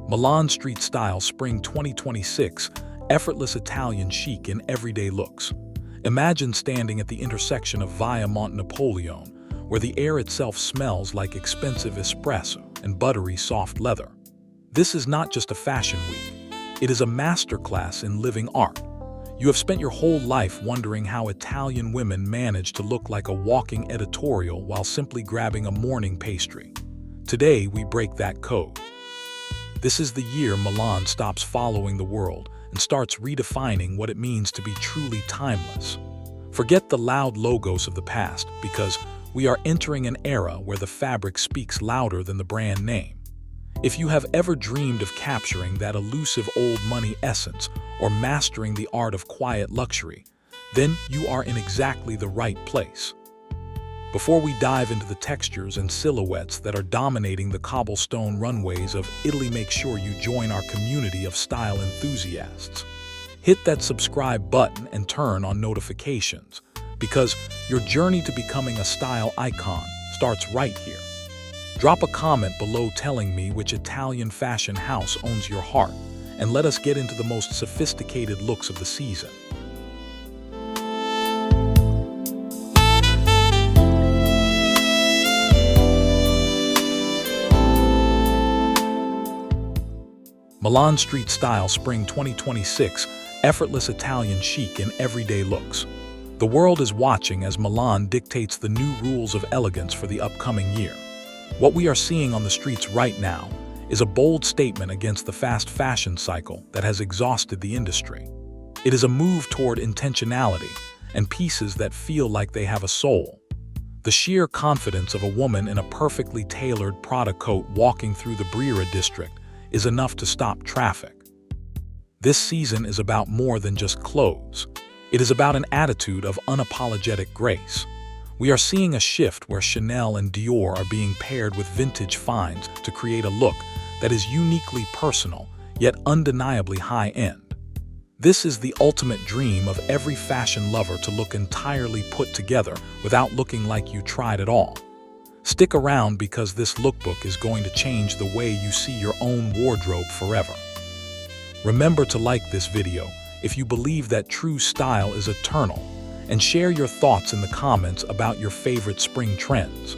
Milan Street Style Spring 2026, Effortless Italian Chic in Everyday Looks. Imagine standing at the intersection of Via Monte Napoleon, where the air itself smells like expensive espresso and buttery soft leather. This is not just a fashion week. It is a masterclass in living art. You have spent your whole life wondering how Italian women manage to look like a walking editorial while simply grabbing a morning pastry. Today, we break that code. This is the year Milan stops following the world and starts redefining what it means to be truly timeless. Forget the loud logos of the past, because we are entering an era where the fabric speaks louder than the brand name. If you have ever dreamed of capturing that elusive old money essence or mastering the art of quiet luxury, then you are in exactly the right place. Before we dive into the textures and silhouettes that are dominating the cobblestone runways of Italy, make sure you join our community of style enthusiasts. Hit that subscribe button and turn on notifications, because your journey to becoming a style icon starts right here. Drop a comment below telling me which Italian fashion house owns your heart, and let us get into the most sophisticated looks of the season. Milan Street Style Spring 2026, Effortless Italian Chic in Everyday Looks. The world is watching as Milan dictates the new rules of elegance for the upcoming year. What we are seeing on the streets right now is a bold statement against the fast fashion cycle that has exhausted the industry. It is a move toward intentionality and pieces that feel like they have a soul. The sheer confidence of a woman in a perfectly tailored Prada coat walking through the Brera district is enough to stop traffic. This season is about more than just clothes. It is about an attitude of unapologetic grace. We are seeing a shift where Chanel and Dior are being paired with vintage finds to create a look that is uniquely personal, yet undeniably high-end. This is the ultimate dream of every fashion lover, to look entirely put together without looking like you tried it all. Stick around, because this lookbook is going to change the way you see your own wardrobe forever. Remember to like this video if you believe that true style is eternal, and share your thoughts in the comments about your favorite spring trends.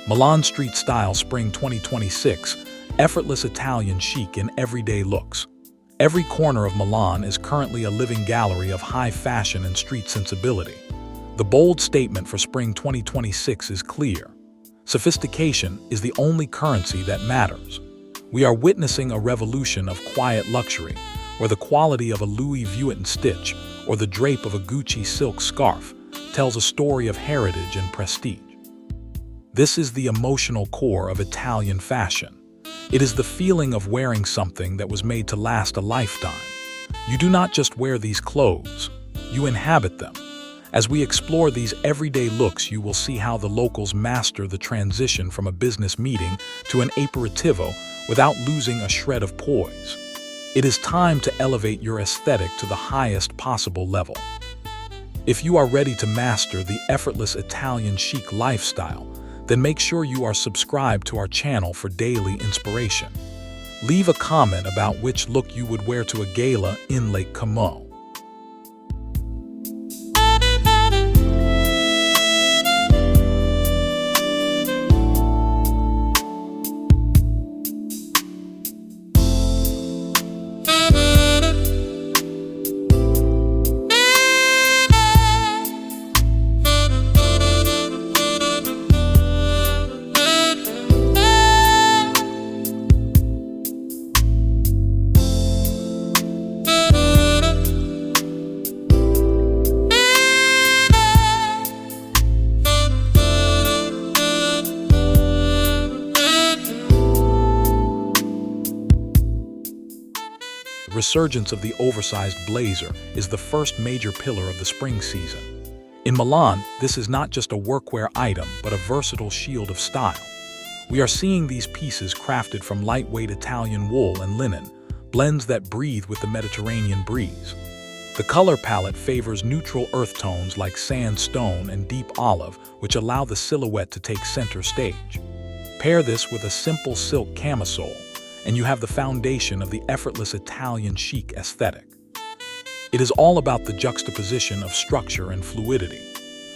Milan Street Style Spring 2026, Effortless Italian Chic in Everyday Looks. Every corner of Milan is currently a living gallery of high fashion and street sensibility. The bold statement for Spring 2026 is clear. Sophistication is the only currency that matters. We are witnessing a revolution of quiet luxury, where the quality of a Louis Vuitton stitch or the drape of a Gucci silk scarf tells a story of heritage and prestige. This is the emotional core of Italian fashion. It is the feeling of wearing something that was made to last a lifetime. You do not just wear these clothes, you inhabit them. As we explore these everyday looks, you will see how the locals master the transition from a business meeting to an aperitivo without losing a shred of poise. It is time to elevate your aesthetic to the highest possible level. If you are ready to master the effortless Italian chic lifestyle, then make sure you are subscribed to our channel for daily inspiration. Leave a comment about which look you would wear to a gala in Lake Como. resurgence of the oversized blazer is the first major pillar of the spring season. In Milan, this is not just a workwear item, but a versatile shield of style. We are seeing these pieces crafted from lightweight Italian wool and linen, blends that breathe with the Mediterranean breeze. The color palette favors neutral earth tones like sandstone and deep olive, which allow the silhouette to take center stage. Pair this with a simple silk camisole, and you have the foundation of the effortless Italian chic aesthetic. It is all about the juxtaposition of structure and fluidity.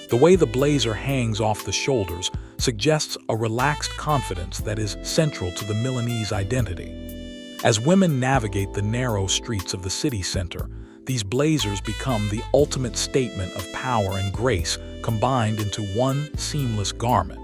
The way the blazer hangs off the shoulders suggests a relaxed confidence that is central to the Milanese identity. As women navigate the narrow streets of the city center, these blazers become the ultimate statement of power and grace combined into one seamless garment.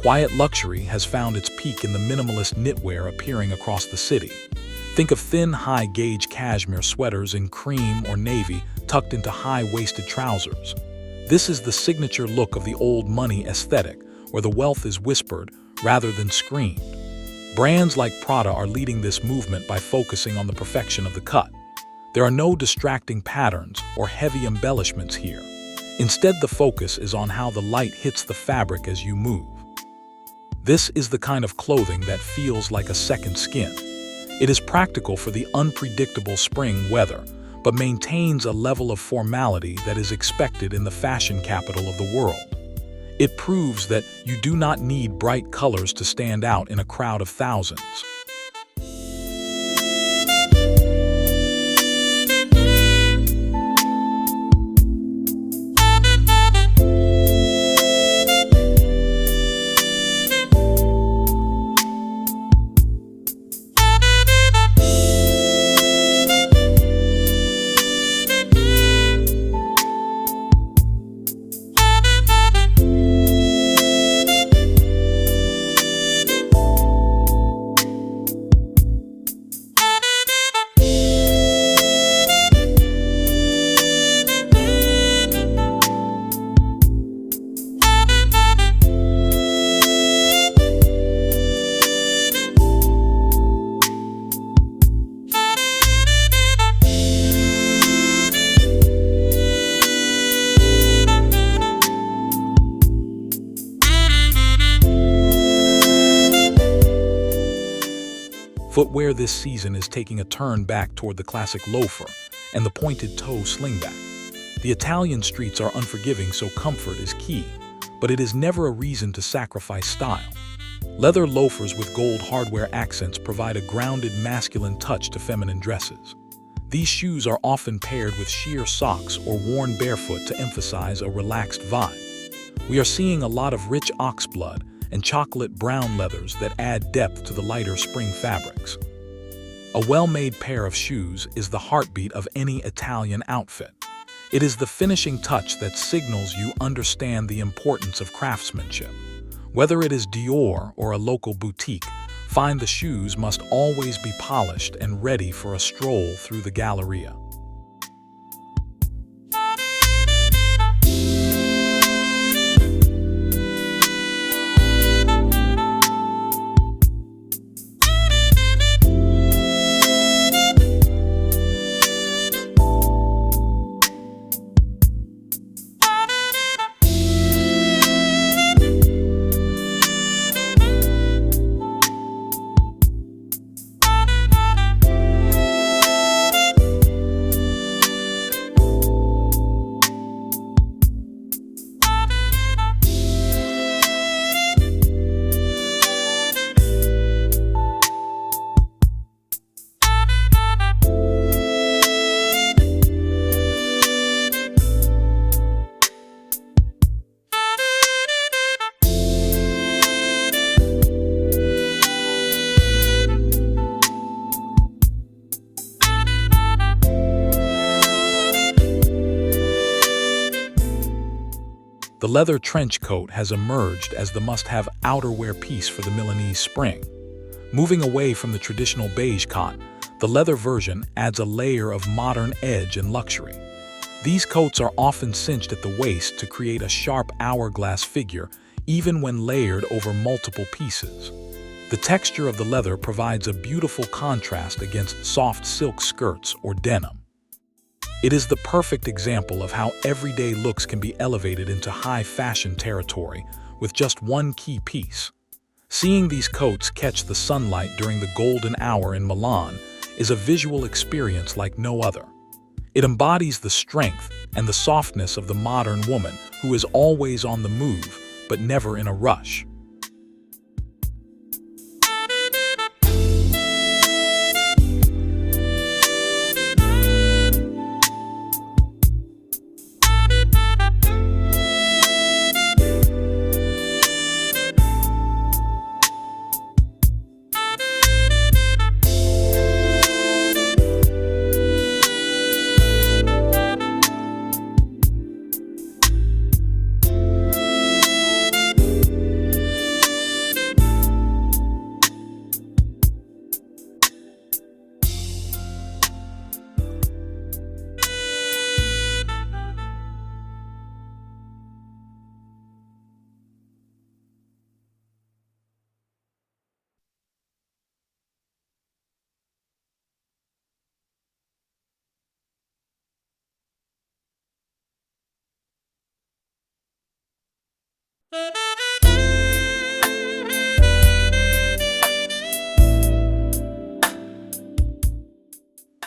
Quiet luxury has found its peak in the minimalist knitwear appearing across the city. Think of thin, high-gauge cashmere sweaters in cream or navy tucked into high-waisted trousers. This is the signature look of the old money aesthetic, where the wealth is whispered rather than screamed. Brands like Prada are leading this movement by focusing on the perfection of the cut. There are no distracting patterns or heavy embellishments here. Instead, the focus is on how the light hits the fabric as you move. This is the kind of clothing that feels like a second skin. It is practical for the unpredictable spring weather, but maintains a level of formality that is expected in the fashion capital of the world. It proves that you do not need bright colors to stand out in a crowd of thousands. Footwear this season is taking a turn back toward the classic loafer and the pointed toe slingback. The Italian streets are unforgiving, so comfort is key, but it is never a reason to sacrifice style. Leather loafers with gold hardware accents provide a grounded masculine touch to feminine dresses. These shoes are often paired with sheer socks or worn barefoot to emphasize a relaxed vibe. We are seeing a lot of rich oxblood and chocolate brown leathers that add depth to the lighter spring fabrics. A well-made pair of shoes is the heartbeat of any Italian outfit. It is the finishing touch that signals you understand the importance of craftsmanship. Whether it is Dior or a local boutique, find the shoes must always be polished and ready for a stroll through the Galleria. The leather trench coat has emerged as the must-have outerwear piece for the Milanese spring. Moving away from the traditional beige cotton, the leather version adds a layer of modern edge and luxury. These coats are often cinched at the waist to create a sharp hourglass figure, even when layered over multiple pieces. The texture of the leather provides a beautiful contrast against soft silk skirts or denim. It is the perfect example of how everyday looks can be elevated into high fashion territory with just one key piece. Seeing these coats catch the sunlight during the golden hour in Milan is a visual experience like no other. It embodies the strength and the softness of the modern woman who is always on the move, but never in a rush.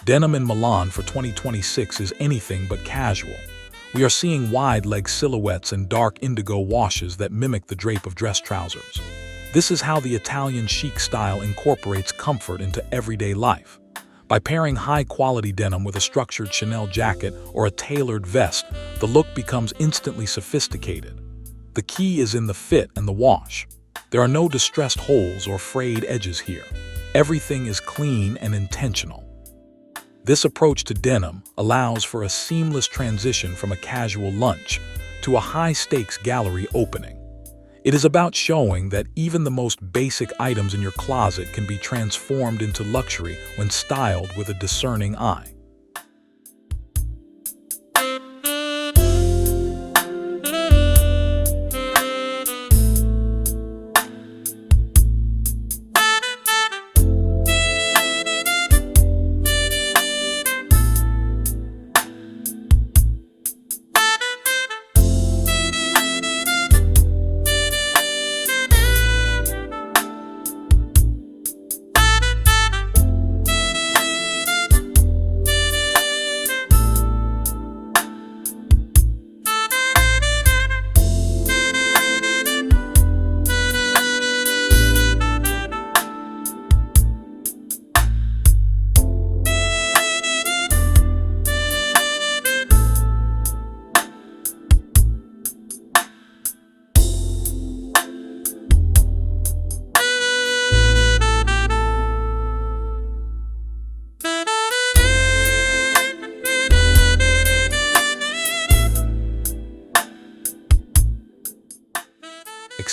Denim in Milan for 2026 is anything but casual. We are seeing wide leg silhouettes and dark indigo washes that mimic the drape of dress trousers. This is how the Italian chic style incorporates comfort into everyday life. By pairing high-quality denim with a structured Chanel jacket or a tailored vest, the look becomes instantly sophisticated. The key is in the fit and the wash. There are no distressed holes or frayed edges here. Everything is clean and intentional. This approach to denim allows for a seamless transition from a casual lunch to a high-stakes gallery opening. It is about showing that even the most basic items in your closet can be transformed into luxury when styled with a discerning eye.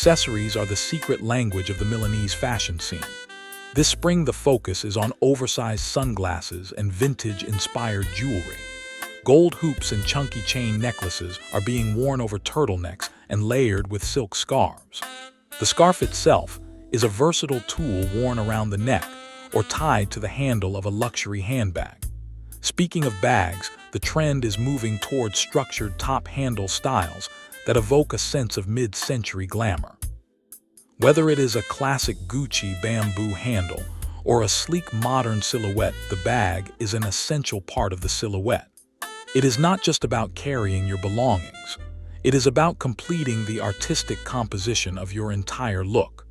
Accessories are the secret language of the Milanese fashion scene. This spring the focus is on oversized sunglasses and vintage-inspired jewelry. Gold hoops and chunky chain necklaces are being worn over turtlenecks and layered with silk scarves. The scarf itself is a versatile tool worn around the neck or tied to the handle of a luxury handbag. Speaking of bags, the trend is moving towards structured top-handle styles that evoke a sense of mid-century glamour. Whether it is a classic Gucci bamboo handle or a sleek modern silhouette, the bag is an essential part of the silhouette. It is not just about carrying your belongings. It is about completing the artistic composition of your entire look.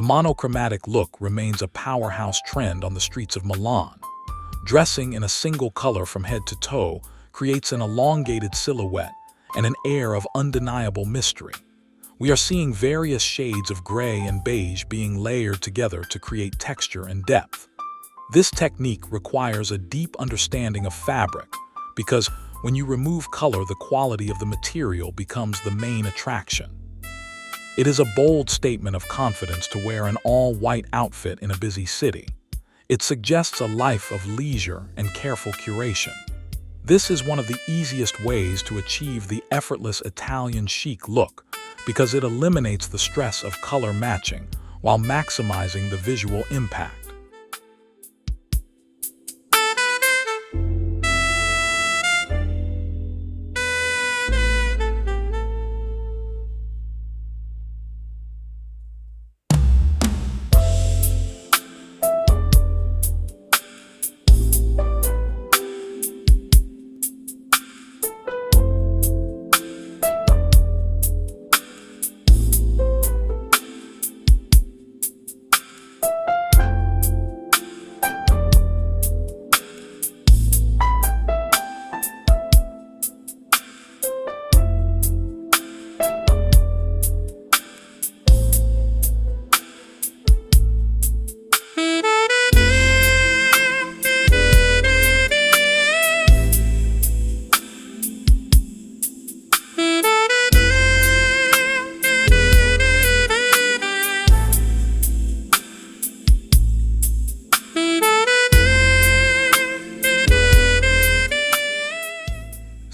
The monochromatic look remains a powerhouse trend on the streets of Milan. Dressing in a single color from head to toe creates an elongated silhouette and an air of undeniable mystery. We are seeing various shades of gray and beige being layered together to create texture and depth. This technique requires a deep understanding of fabric because when you remove color, the quality of the material becomes the main attraction. It is a bold statement of confidence to wear an all-white outfit in a busy city. It suggests a life of leisure and careful curation. This is one of the easiest ways to achieve the effortless Italian chic look because it eliminates the stress of color matching while maximizing the visual impact.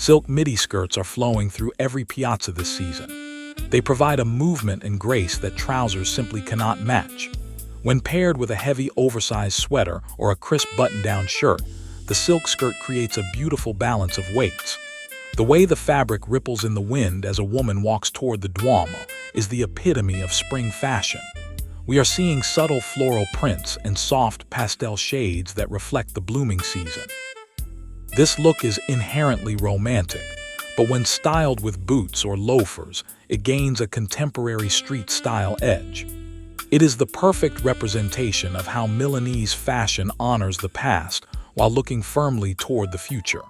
Silk midi skirts are flowing through every piazza this season. They provide a movement and grace that trousers simply cannot match. When paired with a heavy oversized sweater or a crisp button-down shirt, the silk skirt creates a beautiful balance of weights. The way the fabric ripples in the wind as a woman walks toward the Duomo is the epitome of spring fashion. We are seeing subtle floral prints and soft pastel shades that reflect the blooming season. This look is inherently romantic, but when styled with boots or loafers, it gains a contemporary street-style edge. It is the perfect representation of how Milanese fashion honors the past while looking firmly toward the future.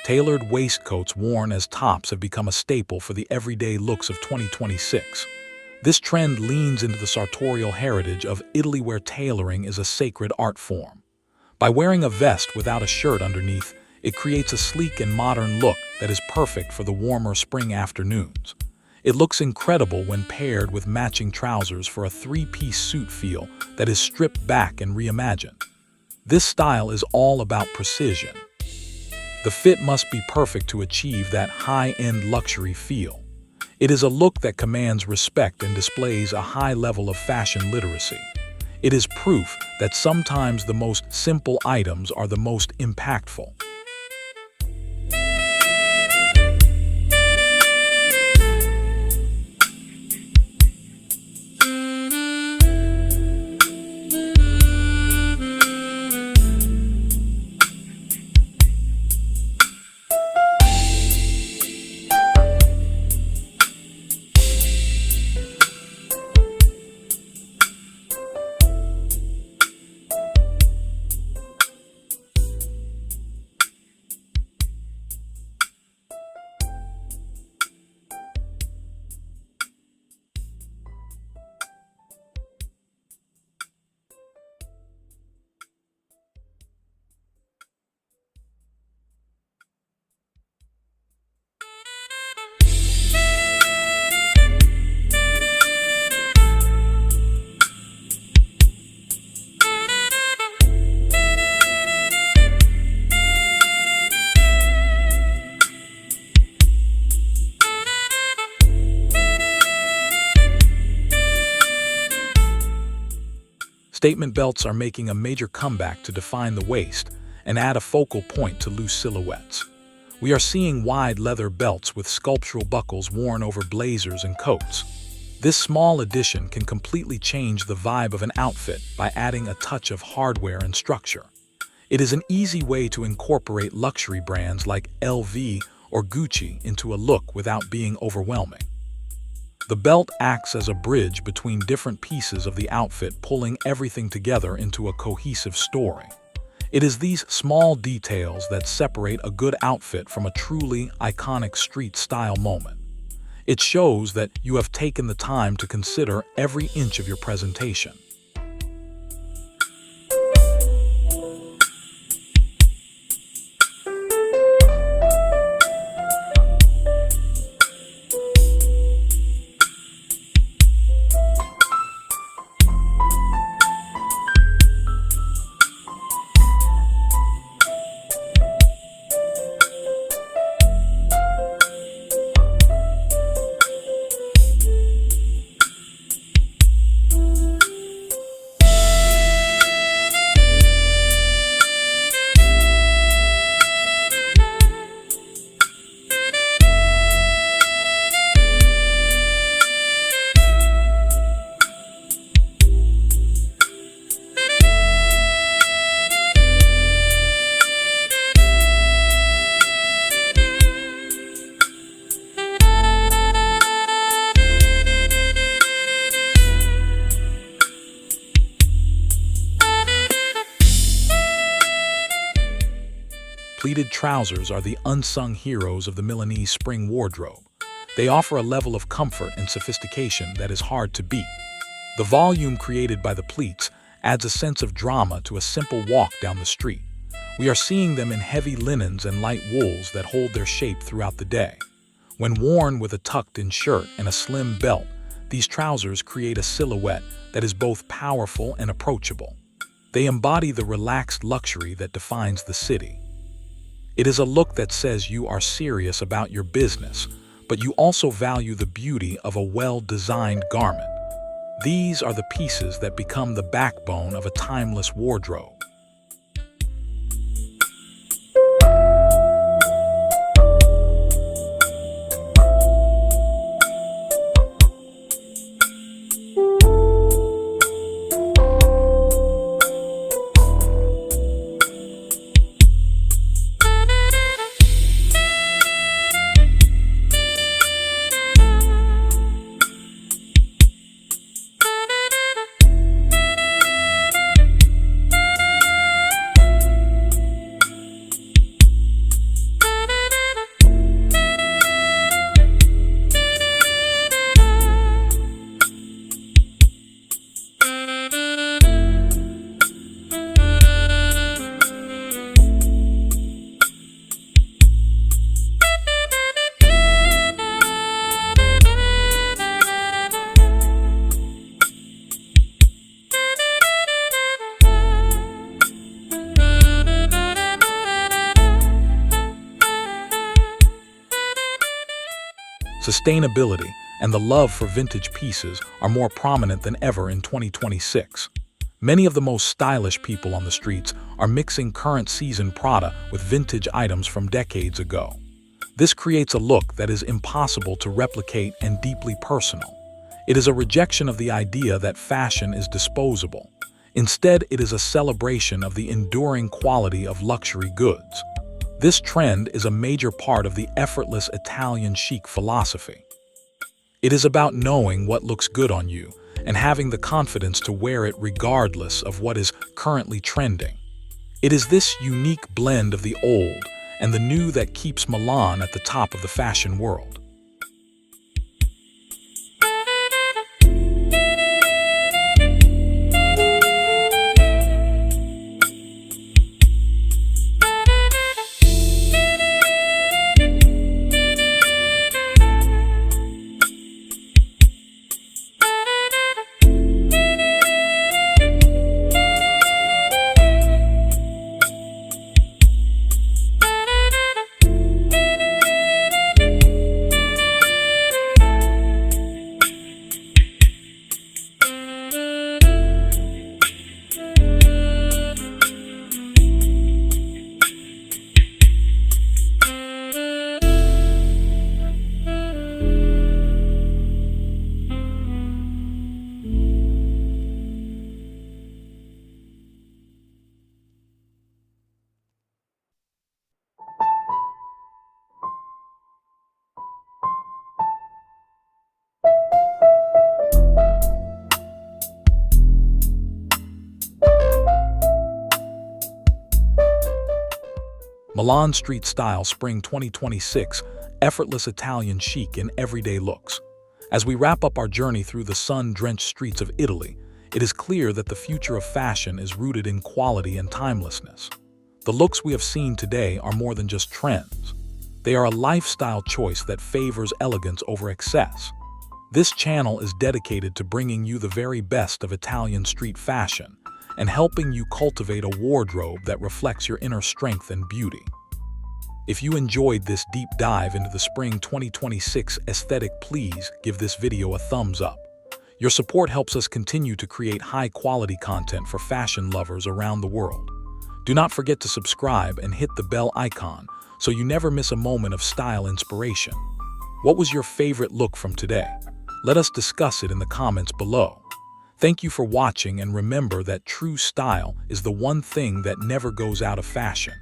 Tailored waistcoats worn as tops have become a staple for the everyday looks of 2026. This trend leans into the sartorial heritage of Italy, where tailoring is a sacred art form. By wearing a vest without a shirt underneath, it creates a sleek and modern look that is perfect for the warmer spring afternoons. It looks incredible when paired with matching trousers for a three-piece suit feel that is stripped back and reimagined. This style is all about precision. The fit must be perfect to achieve that high-end luxury feel. It is a look that commands respect and displays a high level of fashion literacy. It is proof that sometimes the most simple items are the most impactful. Statement belts are making a major comeback to define the waist and add a focal point to loose silhouettes. We are seeing wide leather belts with sculptural buckles worn over blazers and coats. This small addition can completely change the vibe of an outfit by adding a touch of hardware and structure. It is an easy way to incorporate luxury brands like LV or Gucci into a look without being overwhelming. The belt acts as a bridge between different pieces of the outfit, pulling everything together into a cohesive story. It is these small details that separate a good outfit from a truly iconic street style moment. It shows that you have taken the time to consider every inch of your presentation. Pleated trousers are the unsung heroes of the Milanese spring wardrobe. They offer a level of comfort and sophistication that is hard to beat. The volume created by the pleats adds a sense of drama to a simple walk down the street. We are seeing them in heavy linens and light wools that hold their shape throughout the day. When worn with a tucked-in shirt and a slim belt, these trousers create a silhouette that is both powerful and approachable. They embody the relaxed luxury that defines the city. It is a look that says you are serious about your business, but you also value the beauty of a well-designed garment. These are the pieces that become the backbone of a timeless wardrobe. Sustainability and the love for vintage pieces are more prominent than ever in 2026. Many of the most stylish people on the streets are mixing current season Prada with vintage items from decades ago. This creates a look that is impossible to replicate and deeply personal. It is a rejection of the idea that fashion is disposable. Instead, it is a celebration of the enduring quality of luxury goods. This trend is a major part of the effortless Italian chic philosophy. It is about knowing what looks good on you and having the confidence to wear it regardless of what is currently trending. It is this unique blend of the old and the new that keeps Milan at the top of the fashion world. Milan Street Style Spring 2026, Effortless Italian Chic in Everyday Looks. As we wrap up our journey through the sun-drenched streets of Italy, it is clear that the future of fashion is rooted in quality and timelessness. The looks we have seen today are more than just trends. They are a lifestyle choice that favors elegance over excess. This channel is dedicated to bringing you the very best of Italian street fashion and helping you cultivate a wardrobe that reflects your inner strength and beauty. If you enjoyed this deep dive into the Spring 2026 aesthetic, please give this video a thumbs up. Your support helps us continue to create high-quality content for fashion lovers around the world. Do not forget to subscribe and hit the bell icon so you never miss a moment of style inspiration. What was your favorite look from today? Let us discuss it in the comments below. Thank you for watching, and remember that true style is the one thing that never goes out of fashion.